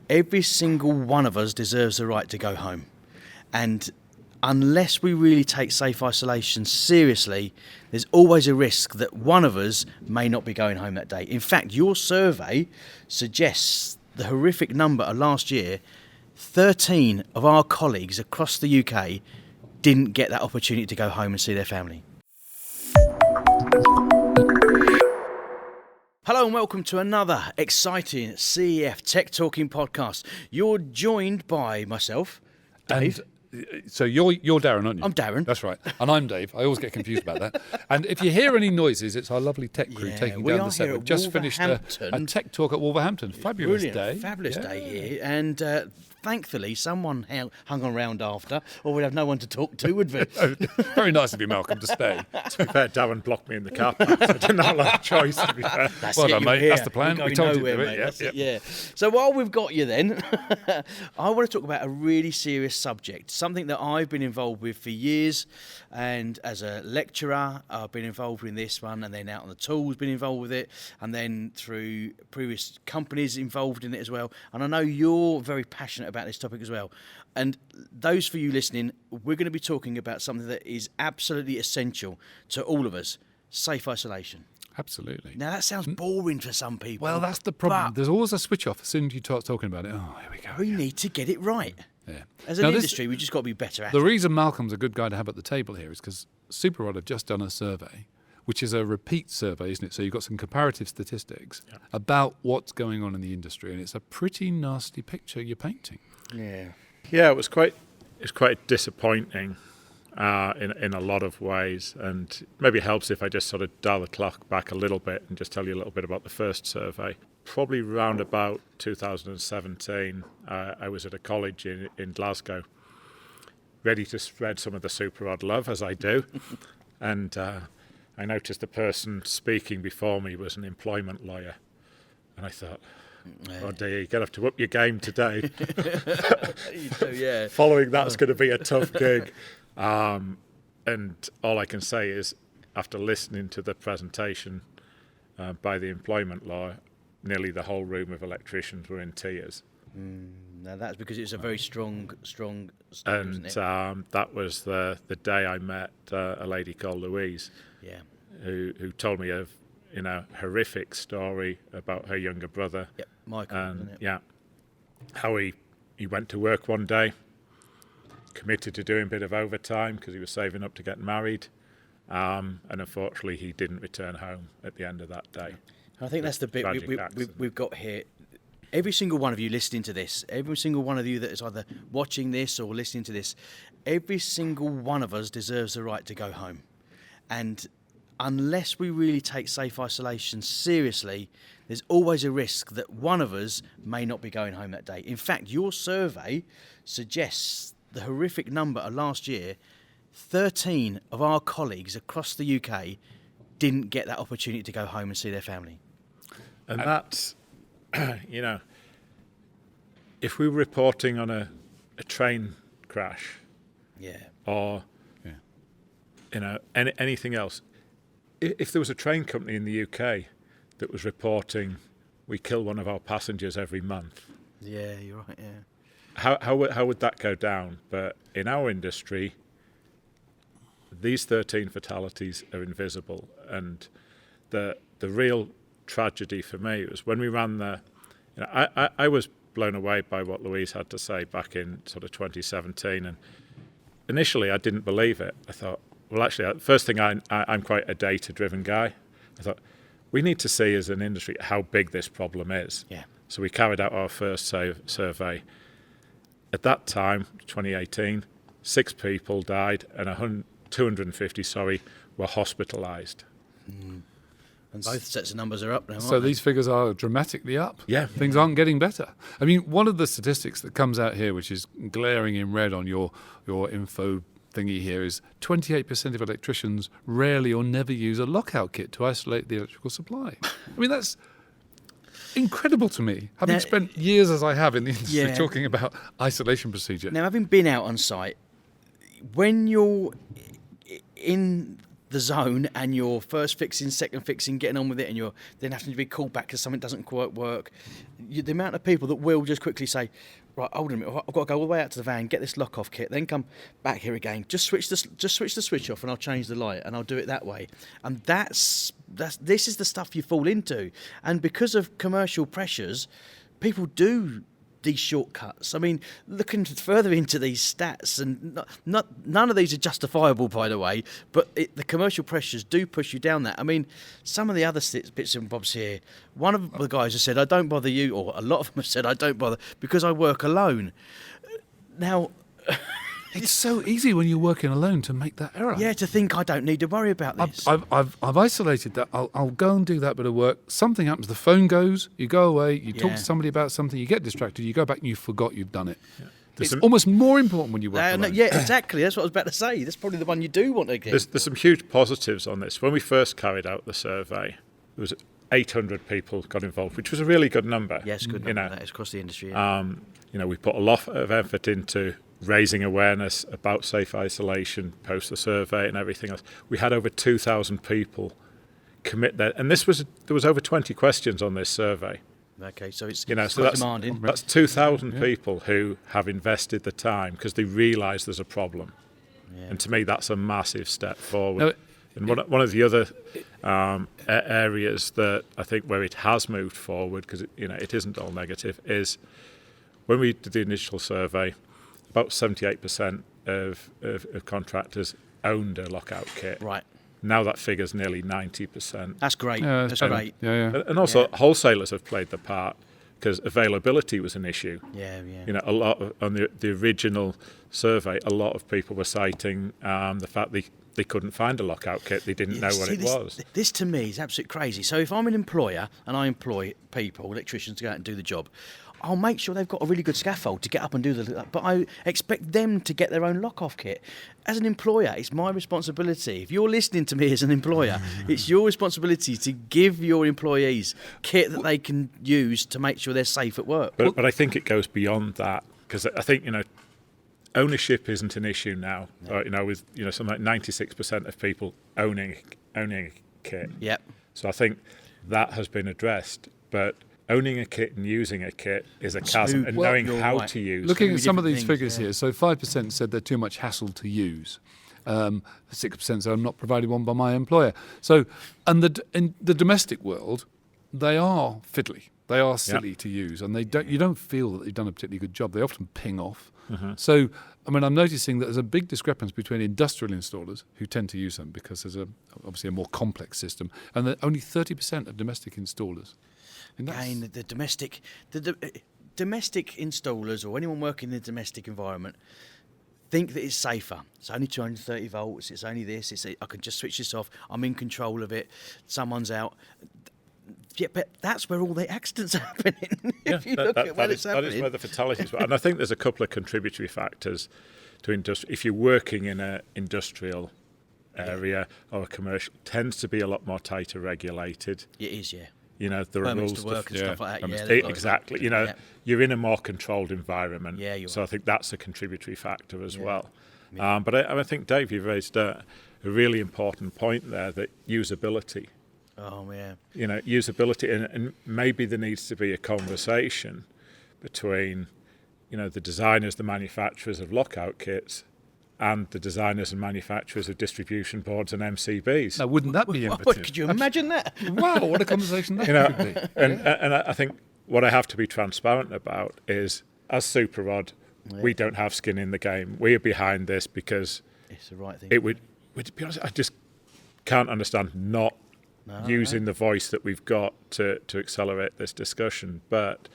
every single one of us deserves the right to go home. And unless we really take safe isolation seriously, there's always a risk that one of us may not be going home that day. In fact, your survey suggests the horrific number of last year, 13 of our colleagues across the UK didn't get that opportunity to go home and see their family. Hello and welcome to another exciting CEF Tech Talking podcast. You're joined by myself, Dave. So you're Darren, aren't you? I'm Darren. That's right. And I'm Dave. I always get confused about that. And if you hear any noises, it's our lovely tech crew taking down the set. We've just finished a tech talk at Wolverhampton. Fabulous day. Fabulous day here. And thankfully, someone hung around after, or we'd have no one to talk to, would we? Very nice of you, Malcolm, to stay. To be fair, Darren blocked me in the car park, so I didn't have a lot of choice, to be fair. Well done, mate. That's the plan. We told you to do it. Yep. Yeah. So while we've got you then, I want to talk about a really serious subject, something that I've been involved with for years. And as a lecturer, I've been involved in this one, and then out on the tools, been involved with it, and then through previous companies involved in it as well. And I know you're very passionate about this topic as well. And those for you listening, we're going to be talking about something that is absolutely essential to all of us: safe isolation. Absolutely. Now that sounds boring for some people. Well, that's the problem. There's always a switch off as soon as you start talking about it. Oh, here we go. We need to get it right. Yeah. As an industry, we've just got to be better at it. The reason Malcolm's a good guy to have at the table here is because SuperRod have just done a survey, which is a repeat survey, isn't it? So you've got some comparative statistics about what's going on in the industry, and it's a pretty nasty picture you're painting. Yeah. Yeah, it was quite disappointing in a lot of ways, and maybe it helps if I just sort of dial the clock back a little bit and just tell you a little bit about the first survey. Probably round about 2017, I was at a college in Glasgow, ready to spread some of the SuperRod love, as I do, and I noticed the person speaking before me was an employment lawyer, and I thought, oh dear, you're going to have to up your game today. You do, yeah. Following that's going to be a tough gig. And all I can say is, after listening to the presentation by the employment lawyer, nearly the whole room of electricians were in tears. Now that's because it's a very strong story, And isn't it? that was the day I met a lady called Louise, who told me of horrific story about her younger brother. Yep, Michael. And Isn't it? how he went to work one day, committed to doing a bit of overtime because he was saving up to get married, and unfortunately he didn't return home at the end of that day. I think that's the bit we've got here. Every single one of you listening to this, every single one of you that is either watching this or listening to this, every single one of us deserves the right to go home. And unless we really take safe isolation seriously, there's always a risk that one of us may not be going home that day. In fact, your survey suggests the horrific number of last year, 13 of our colleagues across the UK didn't get that opportunity to go home and see their family. And that's, if we were reporting on a train crash, or anything else, if there was a train company in the UK that was reporting we kill one of our passengers every month, yeah, you're right. Yeah. How would that go down? But in our industry, these 13 fatalities are invisible, and the real tragedy for me was when we ran I was blown away by what Louise had to say back in sort of 2017, and initially I didn't believe it. I thought, well, actually, first thing, I'm quite a data-driven guy. I thought, we need to see as an industry how big this problem is. Yeah. So we carried out our first survey. At that time, 2018, 6 people died and 250 were hospitalised. And both sets of numbers are up now, So these figures are dramatically up. Yeah. Things aren't getting better. I mean, one of the statistics that comes out here, which is glaring in red on your info thingy here, is 28% of electricians rarely or never use a lockout kit to isolate the electrical supply. I mean, that's incredible to me, having spent years as I have in the industry talking about isolation procedure. Now, having been out on site, when you're in the zone and you're first fixing, second fixing, getting on with it, and you're then having to be called back because something doesn't quite work, the amount of people that will just quickly say, right, hold on a minute, I've got to go all the way out to the van, get this lock-off kit, then come back here again, just switch the switch off and I'll change the light and I'll do it that way. And this is the stuff you fall into. And because of commercial pressures, people do these shortcuts. I mean, looking further into these stats, and none of these are justifiable, by the way, but the commercial pressures do push you down that. I mean, some of the other bits and bobs here, one of the guys has said, I don't bother you, or a lot of them have said, I don't bother because I work alone. Now... It's so easy when you're working alone to make that error. Yeah, to think I don't need to worry about this. I've isolated that. I'll go and do that bit of work. Something happens. The phone goes. You go away. You talk to somebody about something. You get distracted. You go back and you forgot you've done it. Yeah. It's almost more important when you work alone. Yeah, exactly. That's what I was about to say. That's probably the one you do want to get. There's some huge positives on this. When we first carried out the survey, there was 800 people got involved, which was a really good number. Yes, good number. That is across the industry. We put a lot of effort into raising awareness about safe isolation post the survey and everything else. We had over 2,000 people commit that, and there was over 20 questions on this survey. Okay, so it's demanding. That's 2,000 people who have invested the time because they realise there's a problem, and to me that's a massive step forward. And one of the other areas that I think where it has moved forward, because it isn't all negative, is when we did the initial survey, about 78% of contractors owned a lockout kit. Right. Now that figure's nearly 90%. That's great. Yeah, that's great. Yeah. And also wholesalers have played the part because availability was an issue. Yeah. A lot on the original survey, a lot of people were citing the fact they couldn't find a lockout kit. They didn't know what it was. This to me is absolutely crazy. So if I'm an employer and I employ people, electricians, to go out and do the job, I'll make sure they've got a really good scaffold to get up and do but I expect them to get their own lock-off kit. As an employer, it's my responsibility. If you're listening to me as an employer, it's your responsibility to give your employees kit that they can use to make sure they're safe at work. But I think it goes beyond that, because I think, ownership isn't an issue now. With something like 96% of people owning a kit. Yep. So I think that has been addressed, but owning a kit and using a kit is a chasm, and knowing how to use. Looking at some of these figures here, so 5% said they're too much hassle to use. 6% said I'm not provided one by my employer. So, and in the domestic world, they are fiddly. They are silly to use, and you don't feel that they've done a particularly good job. They often ping off. So, I'm noticing that there's a big discrepancy between industrial installers who tend to use them because there's obviously a more complex system, and that only 30% of domestic installers. Again, the domestic installers or anyone working in the domestic environment think that it's safer. It's only 230 volts. It's only this. I can just switch this off. I'm in control of it. Someone's out. Yeah, but that's where all the accidents are happening. If you look at where it's happening. That is where the fatalities were. And I think there's a couple of contributory factors to industry. If you're working in an industrial area or a commercial, it tends to be a lot more tighter regulated. It is, yeah. There are rules to work and stuff like that. Exactly. You're in a more controlled environment. Yeah, so I think that's a contributory factor as well. Yeah. But I think, Dave, you've raised a really important point there, that usability. Oh, yeah. Usability, and maybe there needs to be a conversation between, the designers, the manufacturers of lockout kits, and the designers and manufacturers of distribution boards and MCBs. Now, wouldn't that be innovative? Could you imagine that? Wow, what a conversation that could be. And I think what I have to be transparent about is, as SuperRod, we don't have skin in the game. We are behind this because it's the right thing. It would, to be honest, I just can't understand not using the voice that we've got to accelerate this discussion. But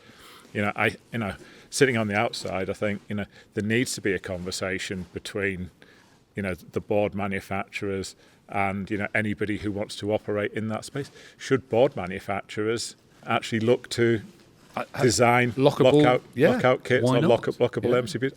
sitting on the outside, I think there needs to be a conversation between the board manufacturers and anybody who wants to operate in that space. Should board manufacturers actually look to design lockout kits or lockable MCBs?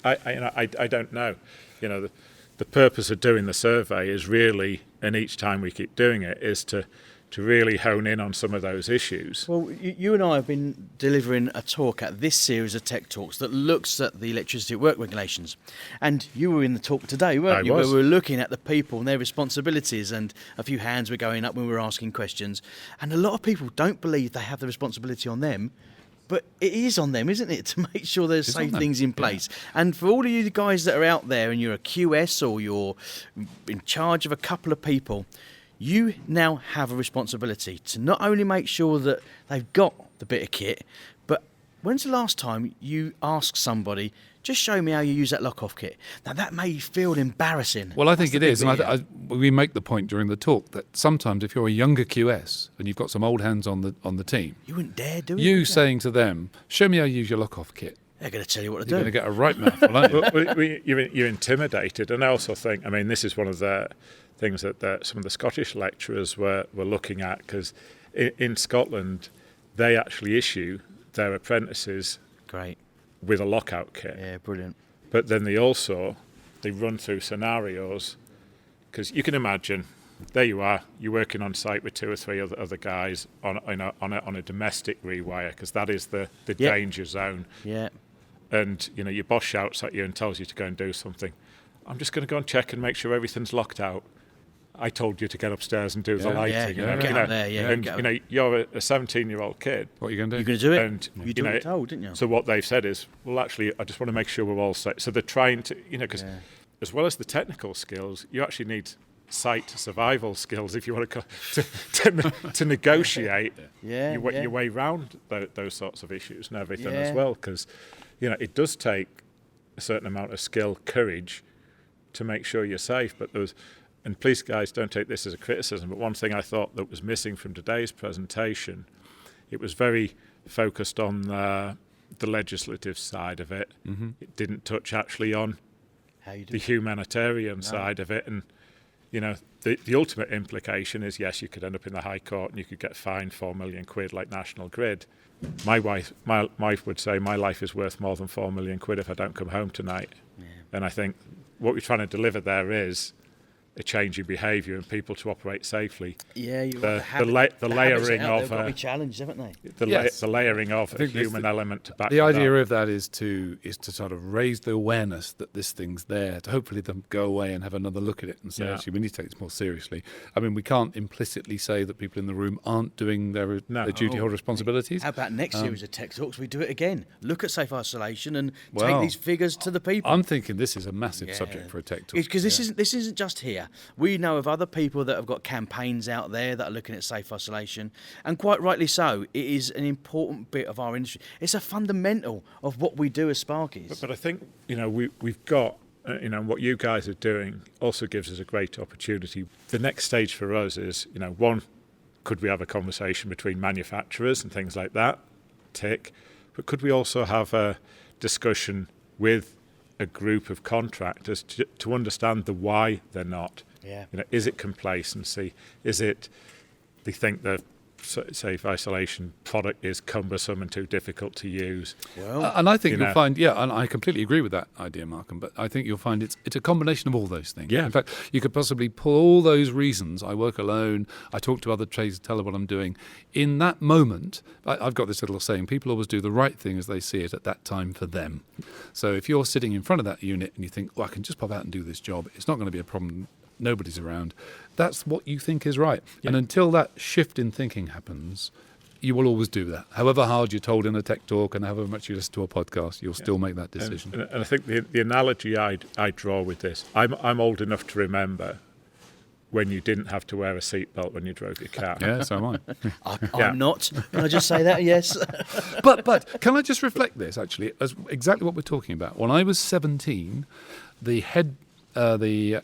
I don't know. The purpose of doing the survey is really, and each time we keep doing it, is to to really hone in on some of those issues. Well, you and I have been delivering a talk at this series of Tech Talks that looks at the electricity at work regulations. And you were in the talk today, weren't you? I was. Where we were looking at the people and their responsibilities, and a few hands were going up when we were asking questions. And a lot of people don't believe they have the responsibility on them. But it is on them, isn't it, to make sure there's safe things in place. Yeah. And for all of you guys that are out there and you're a QS or you're in charge of a couple of people, you now have a responsibility to not only make sure that they've got the bit of kit, but when's the last time you asked somebody, just show me how you use that lock-off kit? Now, that may feel embarrassing. Well, I think it is. And we make the point during the talk that sometimes if you're a younger QS and you've got some old hands on the team, you wouldn't dare do it. You saying to them, show me how you use your lock-off kit. They're going to tell you what to do. You're going to get a right mouthful, aren't you? You're intimidated. And I also think, I mean, this is one of the things that some of the Scottish lecturers were looking at, because in Scotland, they actually issue their apprentices with a lockout kit. Yeah, brilliant. But then they run through scenarios, because you can imagine, there you are, you're working on site with 2 or 3 other guys on a domestic rewire, because that is the danger zone. Yeah. And your boss shouts at you and tells you to go and do something. I'm just going to go and check and make sure everything's locked out. I told you to get upstairs and do the lighting. Get up there, And you're a 17-year-old kid. What are you going to do? You're going to do it. And you do what you're told, didn't you? So what they've said is, well, actually, I just want to make sure we're all safe. So they're trying to, because as well as the technical skills, you actually need site survival skills if you want to negotiate your way around those sorts of issues and everything as well. Because it does take a certain amount of skill, courage, to make sure you're safe. And please, guys, don't take this as a criticism, but one thing I thought that was missing from today's presentation, it was very focused on the legislative side of it. Mm-hmm. It didn't touch actually on the humanitarian side of it. And, the ultimate implication is, yes, you could end up in the High Court and you could get fined £4 million like National Grid. My wife would say my life is worth more than £4 million if I don't come home tonight. Yeah. And I think what we're trying to deliver there is a change in behaviour and people to operate safely. Yeah, the layering of they've got to be challenged, haven't they? The layering of a human element to back the idea of that is to sort of raise the awareness that this thing's there, to hopefully them go away and have another look at it and say, actually, we need to take this more seriously. I mean, we can't implicitly say that people in the room aren't doing their duty or responsibilities. How about next series of Tech Talks, we do it again? Look at safe isolation and take these figures to the people. I'm thinking this is a massive subject for a Tech Talk. Because this isn't just here. We know of other people that have got campaigns out there that are looking at safe isolation, and quite rightly so. It is an important bit of our industry. It's a fundamental of what we do as Sparkies. But I think we've got what you guys are doing also gives us a great opportunity. The next stage for us is one, could we have a conversation between manufacturers and things like that? Tick. But could we also have a discussion with a group of contractors to understand the why they're not? Yeah. Is it complacency? Is it they think the safe isolation product is cumbersome and too difficult to use? Well, and I think you'll find, and I completely agree with that idea, Markham, but I think you'll find it's a combination of all those things. Yeah. In fact, you could possibly pull all those reasons. I work alone, I talk to other trades, tell them what I'm doing. In that moment, I've got this little saying, people always do the right thing as they see it at that time for them. So if you're sitting in front of that unit and you think, I can just pop out and do this job, it's not going to be a problem, nobody's around, that's what you think is right. Yeah. And until that shift in thinking happens, you will always do that. However hard you're told in a tech talk and however much you listen to a podcast, you'll still make that decision. And I think the analogy I draw with this, I'm old enough to remember when you didn't have to wear a seatbelt when you drove your car. Yeah, so am I. I'm not. Can I just say that? Yes. But can I just reflect this, actually, as exactly what we're talking about? When I was 17, the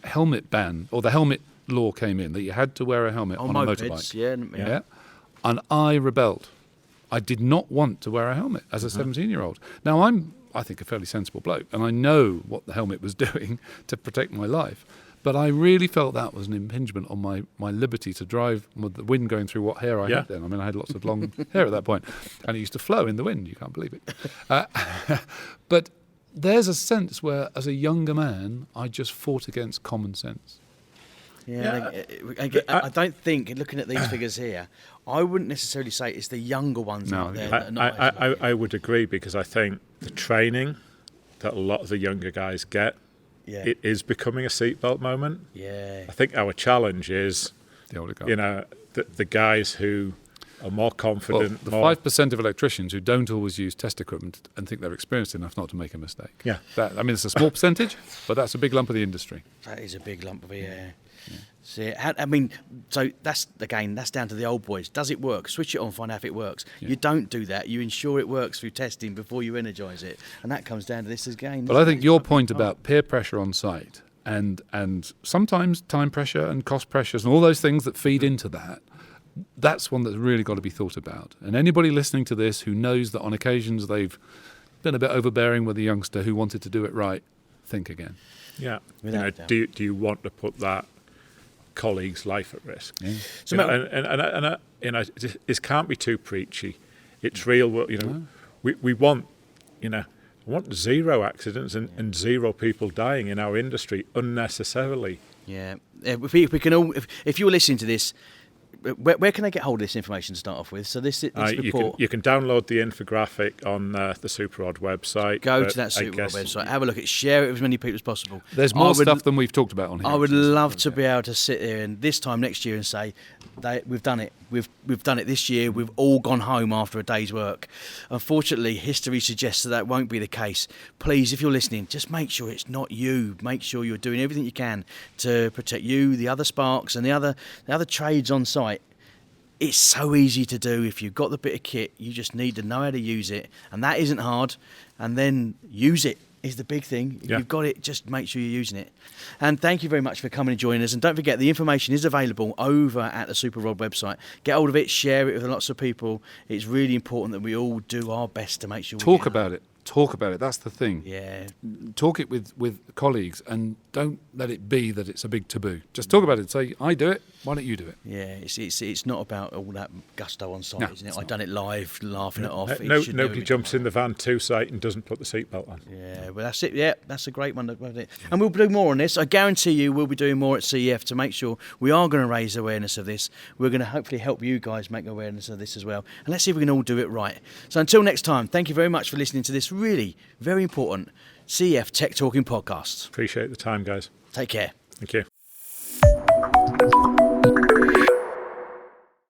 helmet ban, or the helmet law came in, that you had to wear a helmet on a motorbike. Yeah. And I rebelled. I did not want to wear a helmet as a 17-year-old. Now, I think, a fairly sensible bloke, and I know what the helmet was doing to protect my life. But I really felt that was an impingement on my liberty to drive with the wind going through what hair I had then. I mean, I had lots of long hair at that point, and it used to flow in the wind. You can't believe it. But there's a sense where, as a younger man, I just fought against common sense. I don't think, looking at these figures here, I wouldn't necessarily say it's the younger ones out there. I would agree, because I think the training that a lot of the younger guys get, it is becoming a seatbelt moment. Yeah. I think our challenge is, The older guy. the guys who are more confident. The 5% of electricians who don't always use test equipment and think they're experienced enough not to make a mistake. Yeah. It's a small percentage, but that's a big lump of the industry. That is a big lump of it, So that's down to the old boys. Does it work? Switch it on, find out if it works. You don't do that. You ensure it works through testing before you energise it. And that comes down to this again. But I think your point about peer pressure on site and sometimes time pressure and cost pressures and all those things that feed into that, that's one that's really got to be thought about. And anybody listening to this who knows that on occasions they've been a bit overbearing with a youngster who wanted to do it right, think again. Yeah. Do you want to put that colleague's life at risk? Yeah. So it can't be too preachy. It's real. We want I want zero accidents and zero people dying in our industry unnecessarily. Yeah. If we can all, if you're listening to this, where can they get hold of this information to start off with? So this report. You can download the infographic on the SuperRod website. Go to that SuperRod website, have a look at it, share it with as many people as possible. There's more stuff than we've talked about on here. I would love to be able to sit there and this time next year and say, we've done it. We've done it this year. We've all gone home after a day's work. Unfortunately, history suggests that won't be the case. Please, if you're listening, just make sure it's not you. Make sure you're doing everything you can to protect you, the other sparks, and the other trades on site. It's so easy to do. If you've got the bit of kit, you just need to know how to use it, and that isn't hard. And then use it is the big thing. If you've got it, just make sure you're using it. And thank you very much for coming and joining us. And don't forget, the information is available over at the SuperRod website. Get hold of it, share it with lots of people. It's really important that we all do our best to make sure Talk about it. Talk about it. That's the thing. Yeah. Talk it with colleagues, and don't let it be that it's a big taboo. Just talk about it. Say, I do it. Why don't you do it? Yeah. It's not about all that gusto on site, isn't it? I've done it live, laughing it off. Nobody jumps in the van to site and doesn't put the seatbelt on. Yeah. Well, that's it. Yeah, that's a great one. And we'll do more on this. I guarantee you, we'll be doing more at CEF to make sure we are going to raise awareness of this. We're going to hopefully help you guys make awareness of this as well. And let's see if we can all do it right. So until next time, thank you very much for listening to this really very important CEF Tech Talking podcast. Appreciate the time, guys. Take care. Thank you.